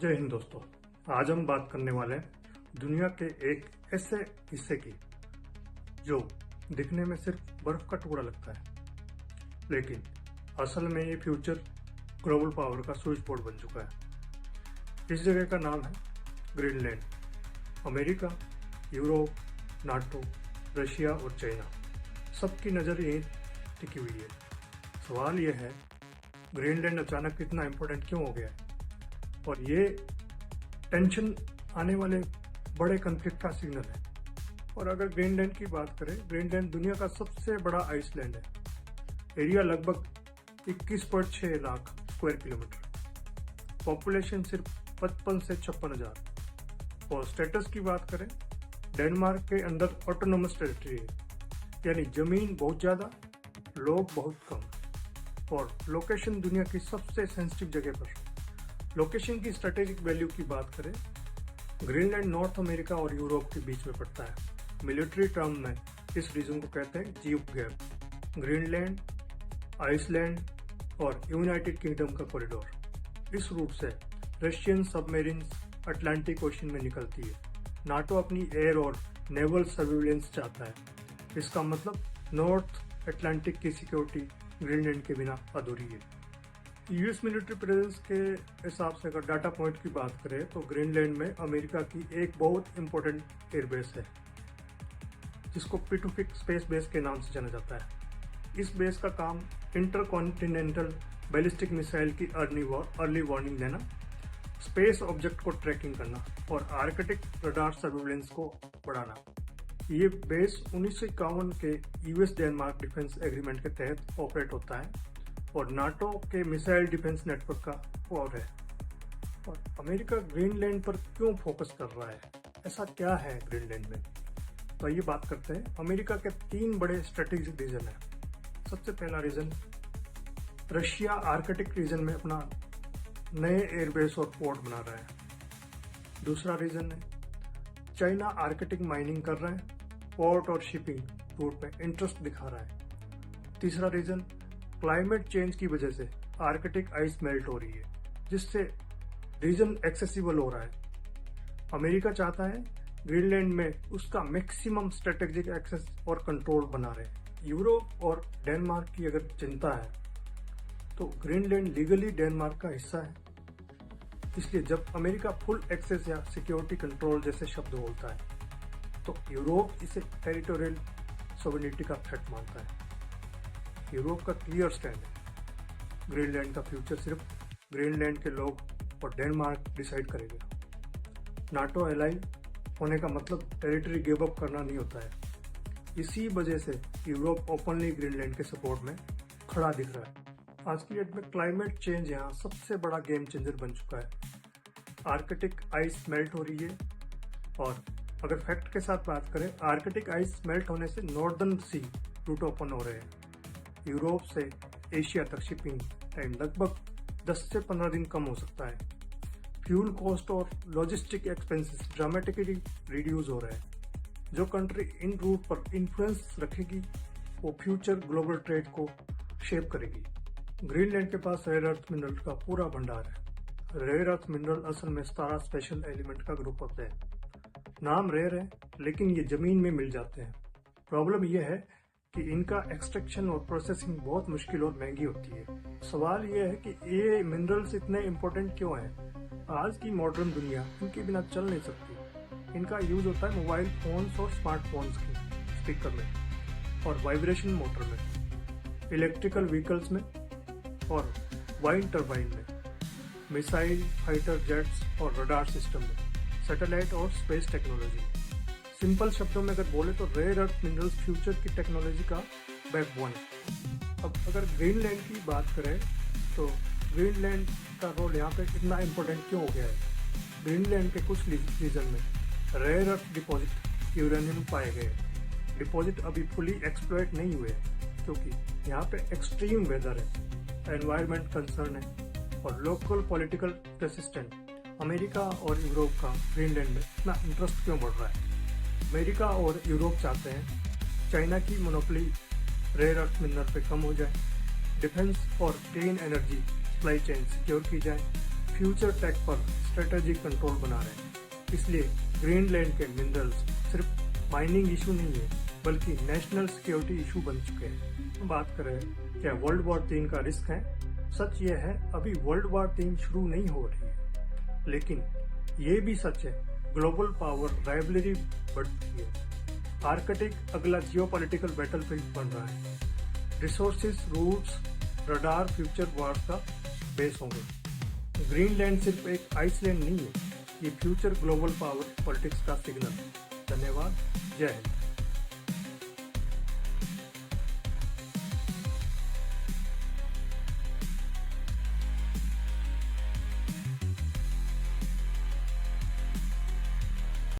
जय हिंद दोस्तों। आज हम बात करने वाले हैं दुनिया के एक ऐसे हिस्से की जो दिखने में सिर्फ बर्फ का टुकड़ा लगता है, लेकिन असल में ये फ्यूचर ग्लोबल पावर का स्विच बोर्ड बन चुका है। इस जगह का नाम है Greenland. America, Europe, NATO, Russia और चाइना सबकी नज़र यहीं टिकी हुई है। सवाल यह है, ग्रीनलैंड अचानक इतना इम्पोर्टेंट क्यों हो गया है और ये टेंशन आने वाले बड़े कॉन्फ्लिक्ट का सिग्नल है। और अगर ग्रीनलैंड की बात करें, ग्रीनलैंड दुनिया का सबसे बड़ा आइसलैंड है। एरिया लगभग 21.6 लाख स्क्वायर किलोमीटर, पॉपुलेशन सिर्फ 55 से 56 हजार। और स्टेटस की बात करें, डेनमार्क के अंदर ऑटोनोमस टेरिटरी है, यानी जमीन बहुत ज़्यादा, लोग बहुत कम, और लोकेशन दुनिया की सबसे सेंसिटिव जगह पर। लोकेशन की स्ट्रेटेजिक वैल्यू की बात करें, ग्रीनलैंड नॉर्थ अमेरिका और यूरोप के बीच में पड़ता है। मिलिट्री टर्म में इस रीजन को कहते हैं जीप गैप। ग्रीनलैंड, आइसलैंड और यूनाइटेड किंगडम का कॉरिडोर। इस रूट से रशियन सबमरीन्स अटलांटिक ओशन में निकलती है। नाटो अपनी एयर और नेवल सर्विलेंस चाहता है। इसका मतलब नॉर्थ अटलांटिक की सिक्योरिटी ग्रीनलैंड के बिना अधूरी है। यूएस मिलिट्री प्रेजेंस के हिसाब से अगर डाटा पॉइंट की बात करें तो ग्रीनलैंड में अमेरिका की एक बहुत इंपॉर्टेंट एयरबेस है, जिसको पिटुफिक स्पेस बेस के नाम से जाना जाता है। इस बेस का काम इंटरकॉन्टिनेंटल बैलिस्टिक मिसाइल की अर्ली वार्निंग देना, स्पेस ऑब्जेक्ट को ट्रैकिंग करना और आर्कटिक रडार सर्विलेंस को बढ़ाना। ये बेस 1951 के यूएस डेनमार्क डिफेंस एग्रीमेंट के तहत ऑपरेट होता है और नाटो के मिसाइल डिफेंस नेटवर्क का कोर है। और अमेरिका ग्रीनलैंड पर क्यों फोकस कर रहा है, ऐसा क्या है ग्रीनलैंड में, तो ये बात करते हैं। अमेरिका के 3 बड़े स्ट्रेटेजिक रीजन है। सबसे पहला रीजन, रशिया आर्कटिक रीजन में अपना नए एयरबेस और पोर्ट बना रहा है। दूसरा रीजन है, चाइना आर्कटिक माइनिंग कर रहा है, पोर्ट और शिपिंग रूट में इंटरेस्ट दिखा रहा है। तीसरा रीजन, क्लाइमेट चेंज की वजह से आर्कटिक आइस मेल्ट हो रही है, जिससे रीजन एक्सेसिबल हो रहा है। अमेरिका चाहता है ग्रीनलैंड में उसका मैक्सिमम स्ट्रेटेजिक एक्सेस और कंट्रोल बना रहे। यूरोप और डेनमार्क की अगर चिंता है तो ग्रीनलैंड लीगली डेनमार्क का हिस्सा है, इसलिए जब अमेरिका फुल एक्सेस या सिक्योरिटी कंट्रोल जैसे शब्द बोलता है तो यूरोप इसे टेरिटोरियल सॉवरेनिटी का थ्रेट मानता है। यूरोप का क्लियर स्टैंड है, ग्रीनलैंड का फ्यूचर सिर्फ ग्रीनलैंड के लोग और डेनमार्क डिसाइड करेगा। नाटो एलाई होने का मतलब टेरिटरी गिव अप करना नहीं होता है। इसी वजह से यूरोप ओपनली ग्रीनलैंड के सपोर्ट में खड़ा दिख रहा है। आज की डेट में क्लाइमेट चेंज यहाँ सबसे बड़ा गेम चेंजर बन चुका है। आर्कटिक आइस मेल्ट हो रही है और अगर फैक्ट के साथ बात करें, आर्कटिक आइस मेल्ट होने से नॉर्दर्न सी रूट ओपन हो रहे हैं। यूरोप से एशिया तक शिपिंग टाइम लगभग 10 से 15 दिन कम हो सकता है। फ्यूल कॉस्ट और लॉजिस्टिक एक्सपेंसेस ड्रामेटिकली रिड्यूस हो रहे हैं। जो कंट्री इन रूट पर इन्फ्लुएंस रखेगी वो फ्यूचर ग्लोबल ट्रेड को शेप करेगी। ग्रीनलैंड के पास रेयर अर्थ मिनरल का पूरा भंडार है। रेयर अर्थ मिनरल असल में 17 स्पेशल एलिमेंट का ग्रुप होते हैं। नाम रेयर है, लेकिन ये जमीन में मिल जाते हैं। प्रॉब्लम यह है कि इनका एक्सट्रैक्शन और प्रोसेसिंग बहुत मुश्किल और महंगी होती है। सवाल यह है कि ये मिनरल्स इतने इम्पोर्टेंट क्यों हैं। आज की मॉडर्न दुनिया इनके बिना चल नहीं सकती। इनका यूज होता है मोबाइल फोन्स और स्मार्टफोन्स के स्पीकर में और वाइब्रेशन मोटर में, इलेक्ट्रिकल व्हीकल्स में और वाइंड टर्बाइन में, मिसाइल, फाइटर जेट्स और रडार सिस्टम में, सैटेलाइट और स्पेस टेक्नोलॉजी। सिंपल शब्दों में अगर बोले तो रेयर अर्थ मिनरल्स फ्यूचर की टेक्नोलॉजी का बैकबोन है। अब अगर ग्रीनलैंड की बात करें तो ग्रीनलैंड का रोल यहाँ पे इतना इम्पोर्टेंट क्यों हो गया है। ग्रीनलैंड के कुछ रीजन में रेयर अर्थ डिपॉजिट यूरेनियम पाए गए। डिपॉजिट अभी फुली एक्सप्लॉइट नहीं हुए हैं क्योंकि यहाँ पे एक्सट्रीम वेदर है, एनवायरमेंट कंसर्न है और लोकल पॉलिटिकल रेसिस्टेंट। अमेरिका और यूरोप का ग्रीनलैंड में इतना इंटरेस्ट क्यों बढ़ रहा है। अमेरिका और यूरोप चाहते हैं चाइना की मोनोपोली रेयर अर्थ मिनरल पे कम हो जाए, डिफेंस और clean energy supply chain secure की जाए फ्यूचर टेक पर स्ट्रेटेजिक कंट्रोल बना रहे हैं। इसलिए ग्रीनलैंड के मिनरल्स सिर्फ माइनिंग इशू नहीं है बल्कि नेशनल सिक्योरिटी इशू बन चुके हैं। हम बात करें क्या वर्ल्ड वॉर 3 का रिस्क है? सच ये है अभी वर्ल्ड वॉर 3 शुरू नहीं हो रही है, लेकिन ये भी सच है ग्लोबल पावर राइवलरी बढ़ चुकी है। आर्कटिक अगला जियोपॉलिटिकल बैटलफील्ड बन रहा है। Resources, routes, radar future wars का बेस होंगे। ग्रीनलैंड सिर्फ एक आइसलैंड नहीं है, ये फ्यूचर ग्लोबल पावर पॉलिटिक्स का सिग्नल है। धन्यवाद। जय हिंद।